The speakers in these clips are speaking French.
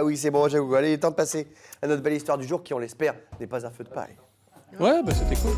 Ah oui, c'est bon, j'avoue. Allez, il est temps de passer à notre belle histoire du jour qui, on l'espère, n'est pas un feu de paille. Ouais, bah c'était cool.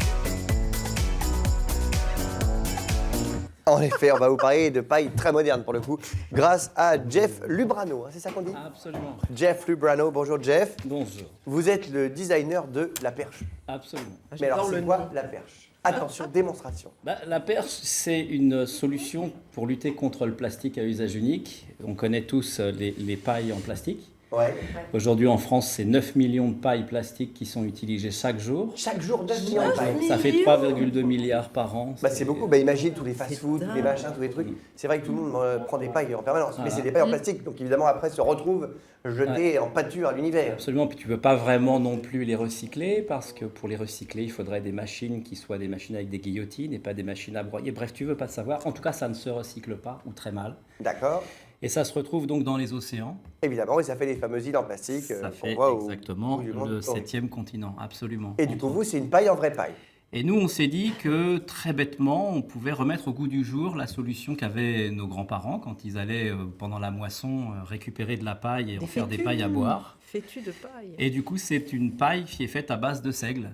En effet, on va vous parler de paille très moderne pour le coup, grâce à Jeff Lubrano, hein, c'est ça qu'on dit? Absolument. Jeff Lubrano, bonjour Jeff. Bonjour. Vous êtes le designer de la perche. Absolument. Mais alors, c'est quoi la perche? Attention, démonstration. Bah, la perche, c'est une solution pour lutter contre le plastique à usage unique. On connaît tous les pailles en plastique. Ouais. Aujourd'hui, en France, c'est 9 millions de pailles plastiques qui sont utilisées chaque jour. Chaque jour, 9 millions de pailles. Ça fait 3,2 milliards par an. Bah, c'est beaucoup. Bah, imagine tous les fast-food, tous les machins, tous les trucs. C'est vrai que tout le monde prend des pailles en permanence. Mais c'est des pailles en plastique. Donc évidemment, après, se retrouvent jetés en pâture à l'univers. Absolument, puis tu ne peux pas vraiment non plus les recycler parce que pour les recycler, il faudrait des machines qui soient des machines avec des guillotines et pas des machines à broyer. Bref, tu ne veux pas savoir. En tout cas, ça ne se recycle pas ou très mal. D'accord. Et ça se retrouve donc dans les océans. Évidemment, et ça fait les fameuses îles en plastique. Ça qu'on fait voit exactement du monde. le 7e continent, absolument. Et du coup, vous, c'est une paille en vraie paille. Et nous, on s'est dit que très bêtement, on pouvait remettre au goût du jour la solution qu'avaient nos grands-parents quand ils allaient, pendant la moisson, récupérer de la paille et en faire des pailles à boire. Fétu de paille. Et du coup, c'est une paille qui est faite à base de seigle.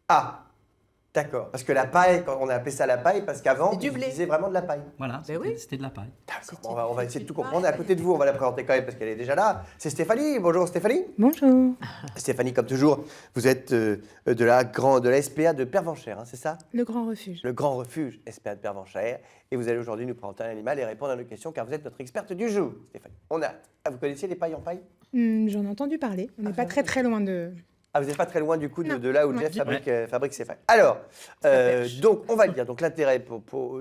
Ah, d'accord. Parce que la paille, quand on a appelé ça la paille, parce qu'avant, C'est du ils blé. utilisaient vraiment de la paille. Voilà, Ben oui. c'était de la paille. D'accord. Bon, on va essayer de tout comprendre. On est à côté de vous, on va la présenter quand même parce qu'elle est déjà là. C'est Stéphanie. Bonjour Stéphanie. Bonjour. Stéphanie, comme toujours, vous êtes de la SPA de Pervenchère, hein, c'est ça? Le Grand Refuge. Le Grand Refuge SPA de Pervenchère. Et vous allez aujourd'hui nous présenter un animal et répondre à nos questions car vous êtes notre experte du jour, Stéphanie. On a hâte. Ah, vous connaissiez les pailles en paille? J'en ai entendu parler. On n'est pas très loin de... Ah, vous n'êtes pas très loin du coup Non. de là où Non. Jeff fabrique ses pailles. Alors, donc on va le dire. Donc l'intérêt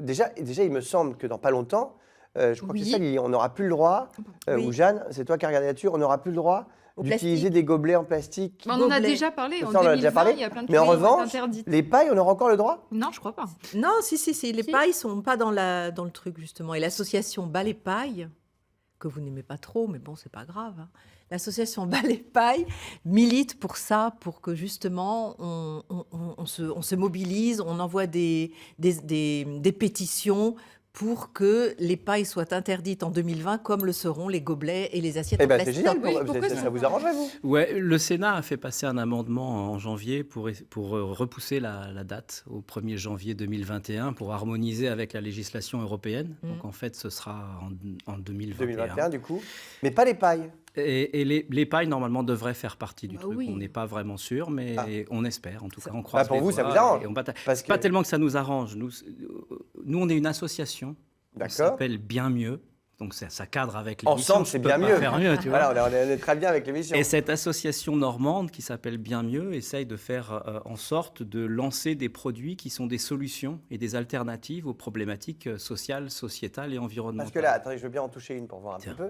déjà, il me semble que dans pas longtemps, je crois que c'est ça, on n'aura plus le droit, Oui. ou Jeanne, c'est toi qui as regardé là-dessus, on n'aura plus le droit Au d'utiliser plastique. des gobelets en plastique. On en a Gobelet. déjà parlé. En Ça, on en a 2020, déjà parlé. il y a plein de Mais en pailles qui ont été revanche, interdites. les pailles, on aura encore le droit? Non, je crois pas. Non, si. Les pailles sont pas dans le truc, justement. Et l'association Balai Paille, que vous n'aimez pas trop, mais bon, c'est pas grave. Hein. L'association Balai Paille milite pour ça, pour que justement on se mobilise, on envoie des pétitions pour que les pailles soient interdites en 2020, comme le seront les gobelets et les assiettes Eh en bien, c'est plastique. génial. Oui, pourquoi Ça vous arrangerait, vous? Ouais, le Sénat a fait passer un amendement en janvier pour repousser la date au 1er janvier 2021 pour harmoniser avec la législation européenne. Donc en fait, ce sera en 2021. 2021, du coup. Mais pas les pailles. Et les pailles, normalement, devraient faire partie du Bah truc. oui. On n'est pas vraiment sûr, mais on espère. En tout cas, on Bah, croise pour les vous, ça doigts vous arrange, et on bataille. parce C'est pas que- tellement que ça nous arrange. Nous, on est une association. On D'accord. s'appelle Bien Mieux. Donc ça cadre avec l'émission. Ensemble, Je c'est peux bien pas mieux. faire mieux, tu vois. Voilà, on est très bien avec l'émission. Et cette association normande qui s'appelle Bien Mieux essaye de faire en sorte de lancer des produits qui sont des solutions et des alternatives aux problématiques sociales, sociétales et environnementales. Parce que là, attendez, je veux bien en toucher une pour voir un Tiens. petit peu.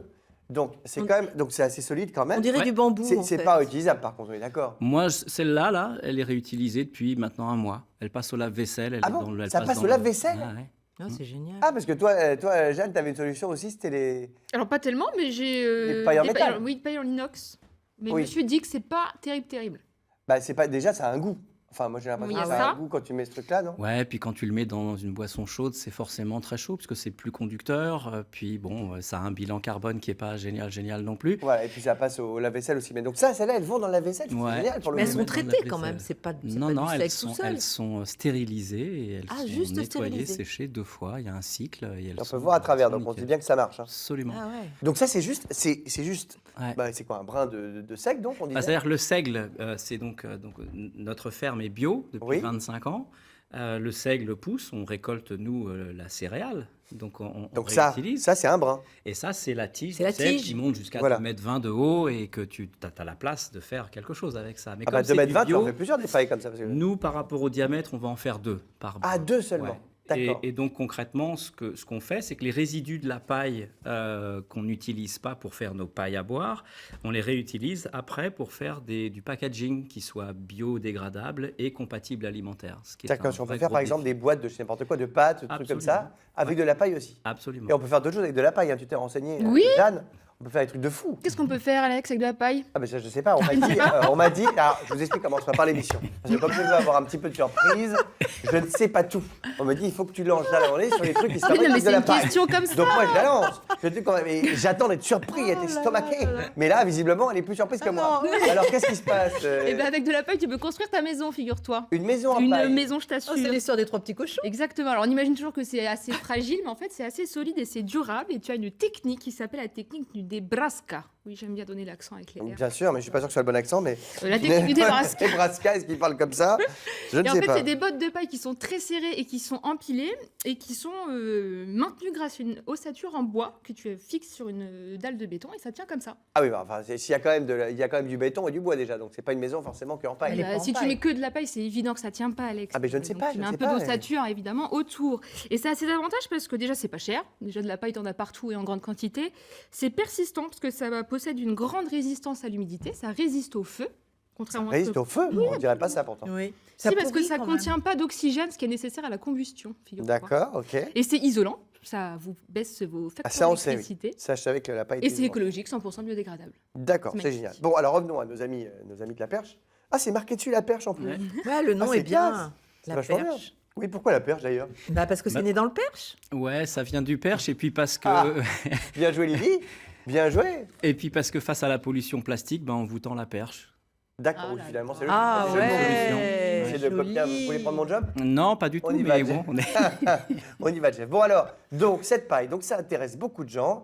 Donc, c'est quand même, donc c'est assez solide quand même. On dirait Ouais. du bambou. en C'est fait. pas utilisable par contre, on est d'accord. Moi, celle-là, là, elle est réutilisée depuis maintenant un mois. Elle passe au lave-vaisselle. Elle Ah est bon dans le- elle Ça passe au lave-vaisselle Ah, ouais. Ah, c'est génial. Ah, parce que toi, Jeanne, tu avais une solution aussi, c'était les. Alors pas tellement, mais j'ai Des pailles en des métal. oui, des pailles en inox. Mais Oui. je me suis dit que c'est pas terrible. Bah, c'est pas. Déjà, ça a un goût. Enfin, moi, j'ai l'impression Oui, que il y a ça a un ça. goût quand tu mets ce truc-là, non? Ouais, puis quand tu le mets dans une boisson chaude, c'est forcément très chaud parce que c'est plus conducteur. Puis bon, ça a un bilan carbone qui est pas génial non plus. Voilà, et puis ça passe au lave-vaisselle aussi. Mais donc, ça, celles-là, elles vont dans le lave-vaisselle. C'est Ouais. génial pour le Mais elles coup. sont mettre dans traitées la quand même. vaisselle. C'est pas Non, du non, sexe tout seul. elles sont stérilisées et elles Ah, sont juste nettoyées, stérilisées. séchées 2 fois. Il y a un cycle. Et elles On peut sont- voir à travers, elles sont donc on se dit nickel. bien que ça marche. Hein. Absolument. Ah ouais. Donc, ça, c'est juste. Ouais. Bah, c'est quoi, un brin de sec, donc, on disait? C'est-à-dire que le seigle, c'est donc notre ferme est bio depuis Oui. 25 ans. Le seigle pousse, on récolte, nous, la céréale. Donc, on Donc, ça, réutilise. ça c'est un brin. Et ça, c'est la tige, C'est la du seigle tige. qui monte jusqu'à Voilà. 2,20 m de haut et que tu as la place de faire quelque chose avec ça. Mais Ah, bah, comme c'est 2,20 m, du tu en bio, fais plusieurs des pailles comme ça. Parce que... nous, par rapport au diamètre, on va en faire 2 par brin. Ah, 2 seulement. Ouais. D'accord. Et donc concrètement, ce qu'on fait, c'est que les résidus de la paille qu'on n'utilise pas pour faire nos pailles à boire, on les réutilise après pour faire du packaging qui soit biodégradable et compatible alimentaire. Ce qui est C'est-à-dire un qu'on peut vrai faire gros par exemple défi. des boîtes de je sais n'importe quoi, de pâtes, de trucs comme ça, Absolument. avec de la paille aussi. Absolument. Et on peut faire d'autres choses avec de la paille, hein. Tu t'es renseigné, Oui. Jeanne. On peut faire des trucs de fou. Qu'est-ce qu'on peut faire, Alex, avec de la paille? Ah, mais ça, je sais pas. On m'a dit. Alors, je vous explique comment ça va par l'émission. Parce que comme je veux avoir un petit peu de surprise, je ne sais pas tout. On me dit, il faut que tu lances la journée sur les trucs qui se Ah, mais non, fabriquent mais avec de c'est la une paille. question comme ça. Donc moi, je la lance. Je dis quand même, et j'attends d'être surpris, d'être estomaqué. Mais là, visiblement, elle est plus surprise que moi. Alors, qu'est-ce qui se passe Eh ben, avec de la paille, tu peux construire ta maison, figure-toi. Une maison en Une paille. maison, je t'assure. Oh, c'est l'histoire des 3 petits cochons. Exactement. Alors, on imagine toujours que c'est assez fragile, mais en fait, c'est assez solide et c'est durable. Et tu as une technique qui s'appelle la technique du Nebraska. Oui, j'aime bien donner l'accent avec les R. Bien sûr, mais je suis pas sûr que ce soit le bon accent, mais. La technique du Nebraska. Nebraska, est-ce qu'il parle comme ça? Je ne Et en sais fait, pas. c'est des bottes de paille qui sont très serrées et qui sont empilées et qui sont maintenues grâce à une ossature en bois que tu fixes sur une dalle de béton et ça tient comme ça. Ah oui, bah, enfin, s'il y a quand même il y a quand même du béton et du bois déjà, donc c'est pas une maison forcément que en paille. Elle est pas en Si tu paille. mets que de la paille, c'est évident que ça tient pas, Alex. Ah, mais je ne sais Donc, pas, Tu je mets ne un sais peu pas. d'ossature évidemment autour. Et ça a ses avantages parce que déjà c'est pas cher. Déjà de la paille, t'en as partout et en grande quantité. C'est persistant parce que ça possède une grande résistance à l'humidité. Ça résiste au feu. Contrairement Résiste au feu? On dirait pas ça pourtant. Oui. Si, parce que pourrit ça quand même. contient pas d'oxygène, ce qui est nécessaire à la combustion. figure-toi. D'accord, ok. Et c'est isolant. Ça vous baisse vos Ah, facteurs ça on sait, oui. d'électricité. Ça, je savais que la paille Et était c'est vivante. écologique, 100% biodégradable. D'accord, C'est c'est génial. Bon, alors revenons à nos amis de la Perche. Ah, c'est marqué dessus la Perche en plus. Ouais. Ouais, le nom c'est est bien. classe. C'est La vachement bien. perche. Oui, pourquoi la Perche d'ailleurs? Bah, parce que c'est Bah- né dans le Perche. Ouais, ça vient du Perche et puis parce que Ah. Bien joué Lily, bien joué. et puis parce que face à la pollution plastique, ben on vous tend la perche. D'accord, Ah oui, là finalement là. c'est le Ah c'est le bon ouais, solution. C'est de joli. copier. Vous voulez prendre mon job? Non, pas du tout, On y va, mais bon, Jeff. on est... On y va, chef. Bon alors, donc cette paille, donc ça intéresse beaucoup de gens.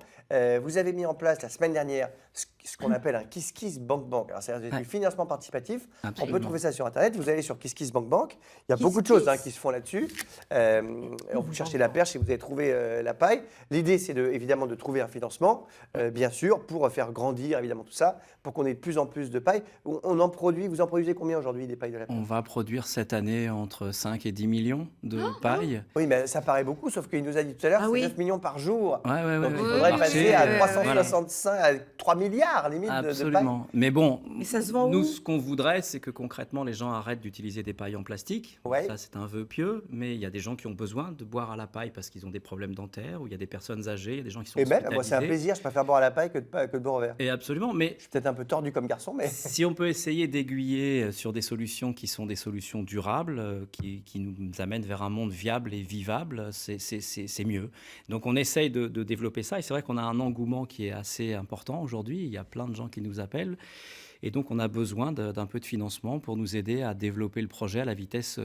Vous avez mis en place la semaine dernière ce qu'on appelle un Kiss Kiss Bank Bank. Alors c'est du Ouais. financement participatif. On Absolument. peut trouver ça sur internet. Vous allez sur Kiss Kiss Bank Bank. Il y a Kiss beaucoup de choses Kiss. qui se font là-dessus. Vous cherchez la perche et vous allez trouver la paille. L'idée c'est évidemment de trouver un financement, bien sûr, pour faire grandir évidemment tout ça, pour qu'on ait de plus en plus de paille. On en produit. Vous en produisez combien aujourd'hui des pailles de la perche? On va produire cette année entre 5 et 10 millions de pailles. Oui, mais ça paraît beaucoup, sauf qu'il nous a dit tout à l'heure, Ah c'est oui. 9 millions par jour. Ouais, ouais, Donc ouais, il ouais. faudrait oui, passer oui, à oui, 365, à 3 milliards limite de paille. Absolument. Mais bon, Et ça se vend nous, où ce qu'on voudrait, c'est que concrètement, les gens arrêtent d'utiliser des pailles en plastique. Ouais. Ça, c'est un vœu pieux, mais il y a des gens qui ont besoin de boire à la paille parce qu'ils ont des problèmes dentaires, ou il y a des personnes âgées, il y a des gens qui sont Et même, moi c'est un hospitalisés. plaisir, je préfère boire à la paille que de boire au verre. Et absolument, mais Je suis peut-être un peu tordu comme garçon, mais si on peut essayer d'aiguiller sur des solutions qui sont des solutions durables, qui nous amènent vers un monde viable et vivable, c'est mieux. Donc on essaye de développer ça, et c'est vrai qu'on a un engouement qui est assez important aujourd'hui. Il y a plein de gens qui nous appellent. Et donc, on a besoin d'un peu de financement pour nous aider à développer le projet à la vitesse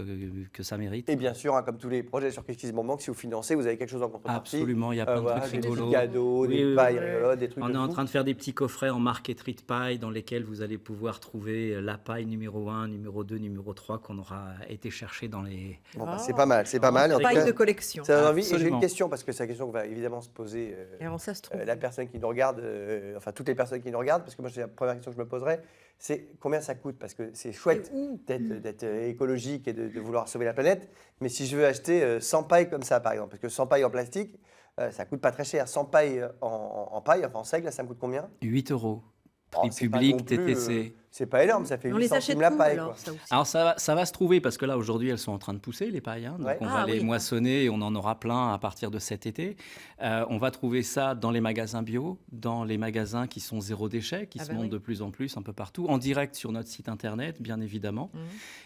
que ça mérite. et bien sûr, comme tous les projets sur Kiss Kiss Bank Bank, si vous financez, vous avez quelque chose en contrepartie. Absolument, il y a plein de Voilà, trucs des petits rigolos. cadeaux, Oui, des oui, pailles oui. rigolotes, des trucs On de est en fou. train de faire des petits coffrets en marqueterie de paille dans lesquels vous allez pouvoir trouver la paille numéro 1, numéro 2, numéro 3 qu'on aura été chercher dans les... Bon, bah, Ah. c'est pas mal, c'est pas mal. En tout Paille cas, de collection. ça donne envie. Et j'ai une Absolument. question, parce que c'est la question qu'on va évidemment se poser. Et alors ça se trouve. La personne qui nous regarde, enfin toutes les personnes qui nous regardent, parce que moi c'est la première question que je me poserais, c'est combien ça coûte? Parce que c'est chouette d'être écologique et de vouloir sauver la planète, mais si je veux acheter 100 pailles comme ça par exemple, parce que 100 pailles en plastique, ça coûte pas très cher. 100 pailles en paille, enfin en seigle, ça me coûte combien? 8 euros. Oh, Prix c'est pas public, non plus, TTC. c'est pas énorme, ça fait On 8 les centimes achète la où paille. alors Quoi. ça aussi Alors ça va se trouver parce que là aujourd'hui elles sont en train de pousser les pailles, hein. Donc Ouais. on Ah va les oui. moissonner et on en aura plein à partir de cet été. On va trouver ça dans les magasins bio, dans les magasins qui sont zéro déchet, qui Ah se bah montent oui. de plus en plus un peu partout, en direct sur notre site internet bien évidemment. Mhm.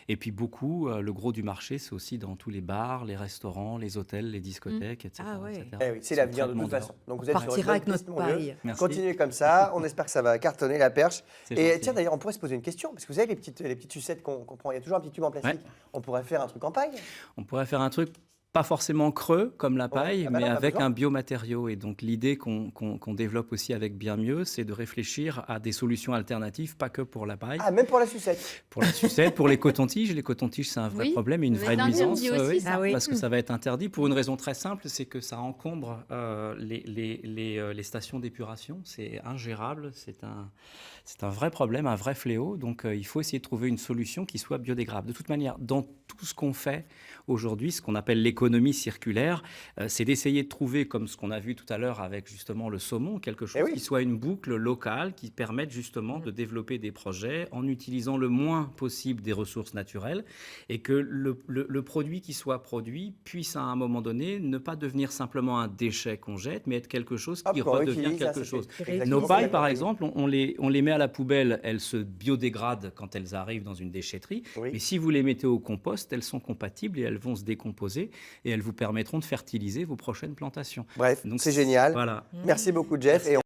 Et puis beaucoup, le gros du marché c'est aussi dans tous les bars, les restaurants, les hôtels, les discothèques, etc. Ah ouais. etc. Eh oui, c'est Sur l'avenir de traitement toute dehors. façon. Donc vous On êtes sur une partira bonne avec piste, notre mon vieux. paille. Merci. Continuez comme ça, on espère que ça va cartonner la perche. C'est Et gentil. tiens d'ailleurs, on pourrait se poser une question, parce que vous savez les petites sucettes qu'on prend, il y a toujours un petit tube en plastique. Ouais. On pourrait faire un truc en paille. On pourrait faire un truc pas forcément creux comme la paille, ah bah mais non, pas avec besoin. un biomatériau. Et donc l'idée qu'on développe aussi avec Bien Mieux, c'est de réfléchir à des solutions alternatives, pas que pour la paille, Ah, même pour la sucette. pour la sucette, pour les cotons-tiges. Les cotons-tiges, c'est un vrai Oui, problème et une c'est vraie interdit nuisance. aussi, ça. Ah oui. Parce que ça va être interdit pour une raison très simple, c'est que ça encombre les stations d'épuration. C'est ingérable, c'est un vrai problème, un vrai fléau. Donc il faut essayer de trouver une solution qui soit biodégradable. De toute manière, dans tout ce qu'on fait aujourd'hui, ce qu'on appelle l'économie l'économie circulaire, c'est d'essayer de trouver, comme ce qu'on a vu tout à l'heure avec justement le saumon, quelque chose qui soit une boucle locale qui permette justement de développer des projets en utilisant le moins possible des ressources naturelles et que le produit qui soit produit puisse à un moment donné ne pas devenir simplement un déchet qu'on jette, mais être quelque chose qui redevient quelque chose. Nos pailles, par exemple, on les met à la poubelle, elles se biodégradent quand elles arrivent dans une déchetterie, mais si vous les mettez au compost, elles sont compatibles et elles vont se décomposer et elles vous permettront de fertiliser vos prochaines plantations. Bref, c'est génial. Voilà. Merci beaucoup, Jeff. Et